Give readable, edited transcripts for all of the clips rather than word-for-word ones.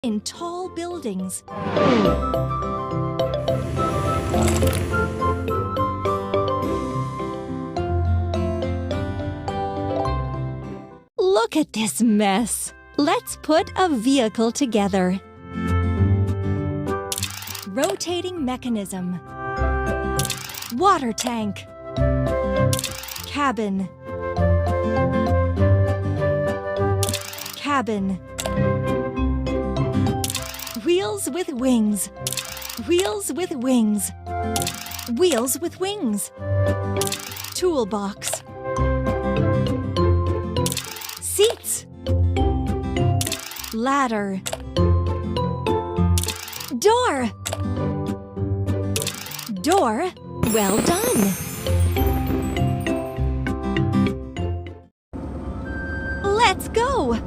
in tall buildings. Look at this mess. Let's put a vehicle together. Rotating mechanism. Water tank. Cabin. Cabin. Wheels with wings. Wheels with wings. Wheels with wings. Toolbox. Seats. Ladder. Door. Door. Well done. Let's go.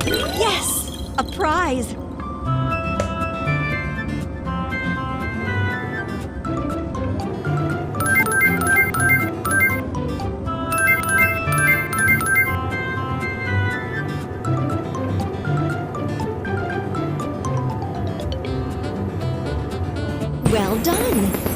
Yes! A prize! Well done!